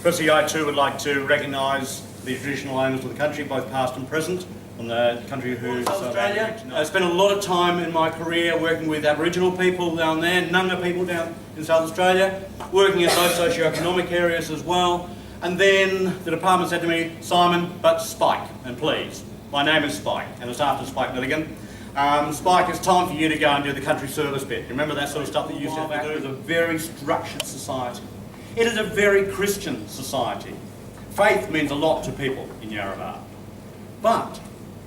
Firstly, I too would like to recognise the traditional owners of the country, both past and present, on the country who South Australia. I spent a lot of time in my career working with Aboriginal people down there, Noongar people down in South Australia, working in those socio-economic areas as well. And then the department said to me, Simon, but Spike, and please. My name is Spike, and it's after Spike Milligan. Spike, it's time for you to go and do the country service bit. Remember that sort of stuff that you used to have to do? It is a very structured society. It is a very Christian society. Faith means a lot to people in Yarrabah. But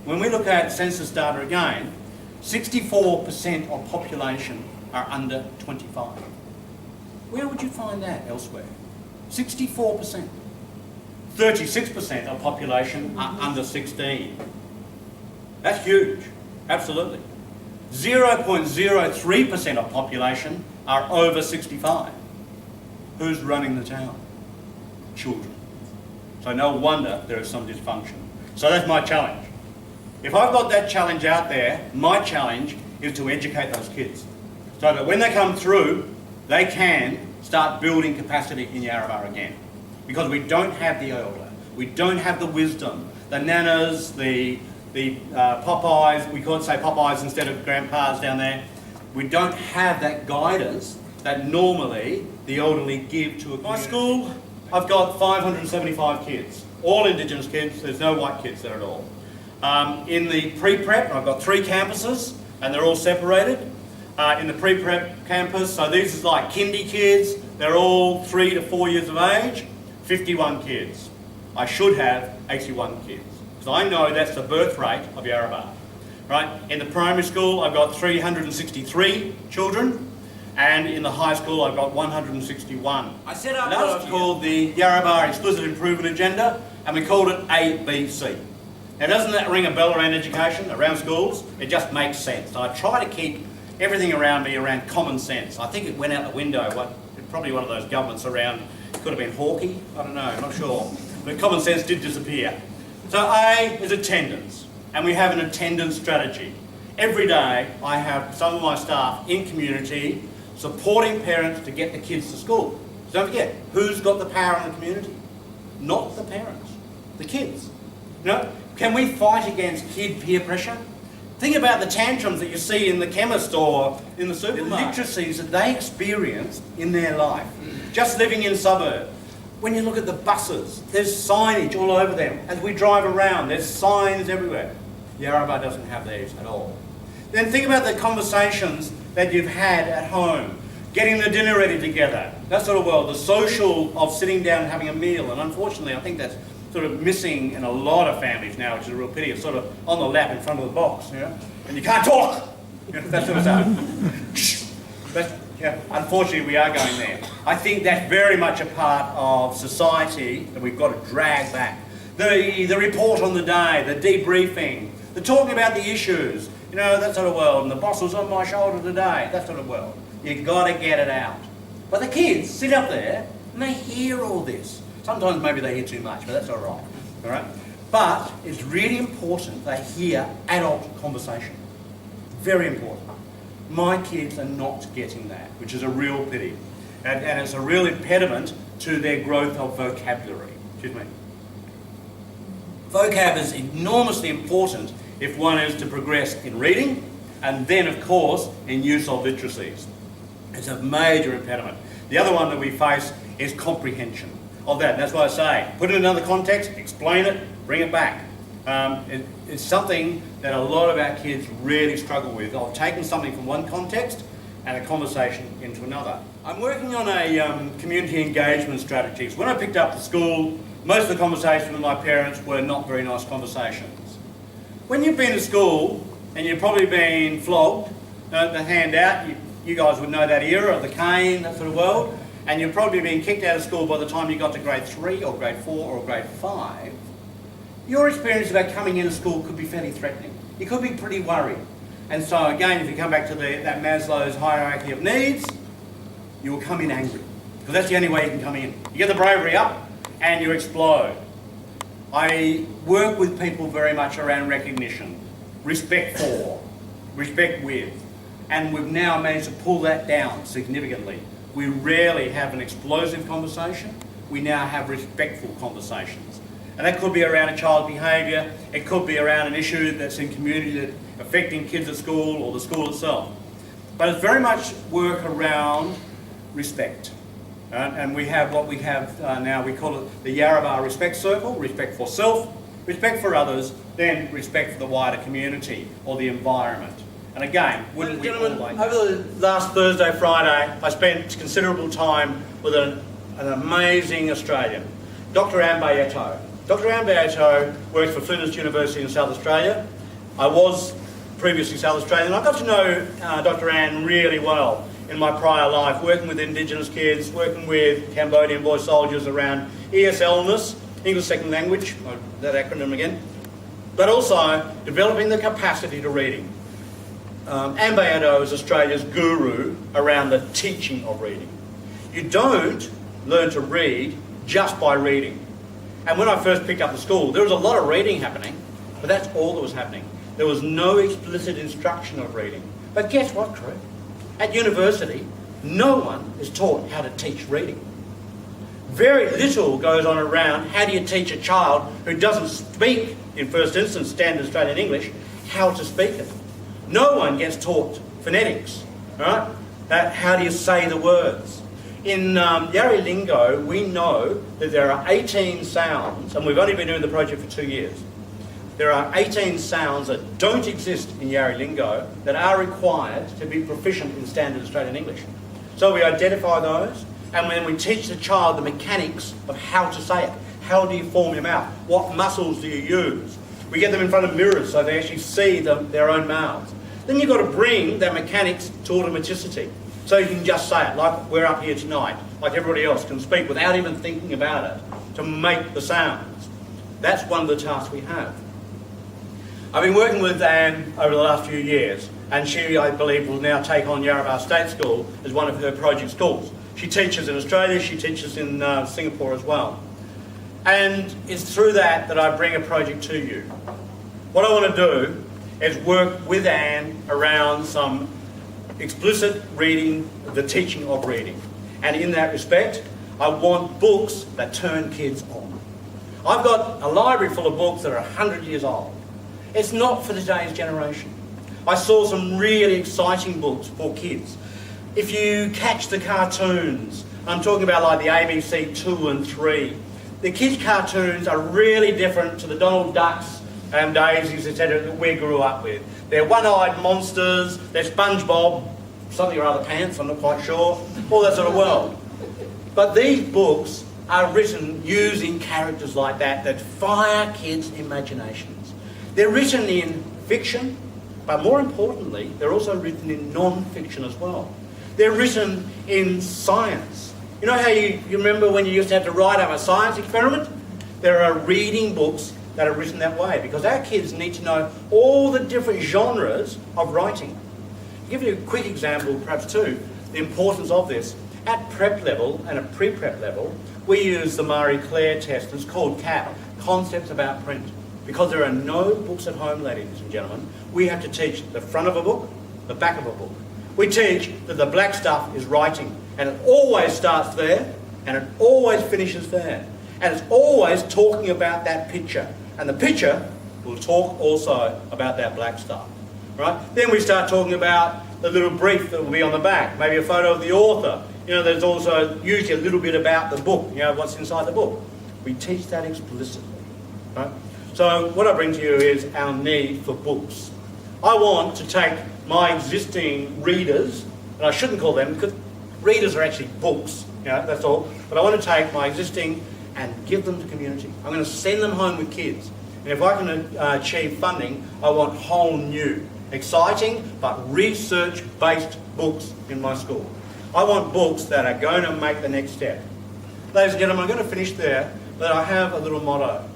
when we look at census data again, 64% of population are under 25. Where would you find that elsewhere? 64%. 36% of population are under 16. That's huge, absolutely. 0.03% of population are over 65. Who's running the town? Children. So no wonder there is some dysfunction. So that's my challenge. If I've got that challenge out there, my challenge is to educate those kids so that when they come through, they can start building capacity in Yarrabah again. Because we don't have the elder, we don't have the wisdom, the nanas, the Popeyes, we could say Popeyes instead of grandpas down there. We don't have that guidance that normally the elderly give to a community. My school, I've got 575 kids, all Indigenous kids, there's no white kids there at all. In the pre-prep, I've got 3 campuses and they're all separated. In the pre-prep campus, so these is like kindy kids, they're all 3 to 4 years of age, 51 kids. I should have 81 kids, because I know that's the birth rate of Yarrabah. Right? In the primary school, I've got 363 children, and in the high school, I've got 161. I set up what was called the Yarrabah Explicit Improvement Agenda, and we called it ABC. Now, doesn't that ring a bell around education, around schools? It just makes sense. I try to keep everything around me around common sense. I think it went out the window. Probably one of those governments around, could have been Hawkey, I don't know, I'm not sure. But common sense did disappear. So A is attendance, and we have an attendance strategy. Every day I have some of my staff in community supporting parents to get the kids to school. So don't forget, who's got the power in the community? Not the parents, the kids. You know, can we fight against kid peer pressure? Think about the tantrums that you see in the chemist or in the supermarket. The literacies that they experience in their life, just living in suburb. When you look at the buses, there's signage all over them. As we drive around, there's signs everywhere. Yarrabah doesn't have these at all. Then think about the conversations that you've had at home, getting the dinner ready together, that sort of world, the social of sitting down and having a meal. And unfortunately, I think that's sort of missing in a lot of families now, which is a real pity. It's sort of on the lap in front of the box, you know, and you can't talk. You know, that sort of stuff. But yeah, unfortunately, we are going there. I think that's very much a part of society that we've got to drag back. The report on the day, the debriefing, the talking about the issues, you know, that sort of world. And the boss was on my shoulder today, that sort of world. You've got to get it out. But the kids sit up there and they hear all this. Sometimes maybe they hear too much, but that's all right? But it's really important they hear adult conversation. Very important. My kids are not getting that, which is a real pity. And it's a real impediment to their growth of vocabulary. Excuse me. Vocab is enormously important if one is to progress in reading, and then, of course, in use of literacies. It's a major impediment. The other one that we face is comprehension of that. That's why I say, put it in another context, explain it, bring it back. It's something that a lot of our kids really struggle with, of taking something from one context and a conversation into another. I'm working on a community engagement strategy. So when I picked up the school, most of the conversations with my parents were not very nice conversations. When you've been to school and you've probably been flogged, the handout, you guys would know that era of the cane, that sort of world, and you've probably been kicked out of school by the time you got to grade 3 or grade 4 or grade 5, your experience about coming into school could be fairly threatening. You could be pretty worried. And so again, if you come back to that Maslow's hierarchy of needs, you will come in angry. Because that's the only way you can come in. You get the bravery up and you explode. I work with people very much around recognition, respect for, respect with. And we've now managed to pull that down significantly. We rarely have an explosive conversation, we now have respectful conversations. And that could be around a child's behaviour, it could be around an issue that's in community that's affecting kids at school or the school itself. But it's very much work around respect. And we have what we have now, we call it the Yarrabah Respect Circle: respect for self, respect for others, then respect for the wider community or the environment. And again, wouldn't we all like... Over the last Thursday, Friday, I spent considerable time with an amazing Australian, Dr. Anne Bayeto. Dr. Anne Bayeto works for Flinders University in South Australia. I was previously South Australian. I got to know Dr. Anne really well in my prior life, working with Indigenous kids, working with Cambodian boy soldiers around ESLness, English Second Language, that acronym again, but also developing the capacity to reading. Anne Bayeto is Australia's guru around the teaching of reading. You don't learn to read just by reading. And when I first picked up the school, there was a lot of reading happening, but that's all that was happening. There was no explicit instruction of reading. But guess what, crew? At university, no one is taught how to teach reading. Very little goes on around how do you teach a child who doesn't speak, in first instance, standard Australian English, how to speak it. No one gets taught phonetics, right? How do you say the words? In Yarri lingo, we know that there are 18 sounds, and we've only been doing the project for 2 years. There are 18 sounds that don't exist in Yarri lingo that are required to be proficient in standard Australian English. So we identify those, and then we teach the child the mechanics of how to say it. How do you form your mouth? What muscles do you use? We get them in front of mirrors so they actually see their own mouths. Then you've got to bring that mechanics to automaticity. So you can just say it, like we're up here tonight, like everybody else can speak without even thinking about it, to make the sounds. That's one of the tasks we have. I've been working with Anne over the last few years, and she, I believe, will now take on Yarrabah State School as one of her project schools. She teaches in Australia, she teaches in Singapore as well. And it's through that I bring a project to you. What I want to do is work with Anne around some explicit reading, the teaching of reading. And in that respect, I want books that turn kids on. I've got a library full of books that are 100 years old. It's not for today's generation. I saw some really exciting books for kids. If you catch the cartoons, I'm talking about like the ABC 2 and 3, the kids' cartoons are really different to the Donald Ducks and Daisies, etc. that we grew up with. They're one-eyed monsters, they're SpongeBob, something or other pants, I'm not quite sure, all that sort of world. But these books are written using characters like that fire kids' imaginations. They're written in fiction, but more importantly, they're also written in non-fiction as well. They're written in science. You know how you remember when you used to have to write up a science experiment? There are reading books that are written that way because our kids need to know all the different genres of writing. To give you a quick example, perhaps too, the importance of this. At prep level and at pre-prep level, we use the Marie Claire test. It's called CAP, Concepts About Print. Because there are no books at home, ladies and gentlemen, we have to teach the front of a book, the back of a book. We teach that the black stuff is writing, and it always starts there, and it always finishes there. And it's always talking about that picture. And the picture will talk also about that black stuff. Right? Then we start talking about the little brief that will be on the back, maybe a photo of the author. You know, there's also usually a little bit about the book, you know, what's inside the book. We teach that explicitly. Right? So what I bring to you is our need for books. I want to take my existing readers, and I shouldn't call them, because readers are actually books, you know, that's all. But I want to take my existing and give them to community. I'm going to send them home with kids. And if I can achieve funding, I want whole new, exciting, but research-based books in my school. I want books that are going to make the next step. Ladies and gentlemen, I'm going to finish there, but I have a little motto.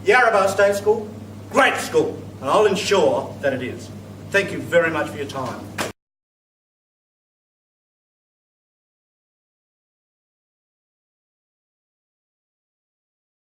Yarrabah State School, great school, and I'll ensure that it is. Thank you very much for your time.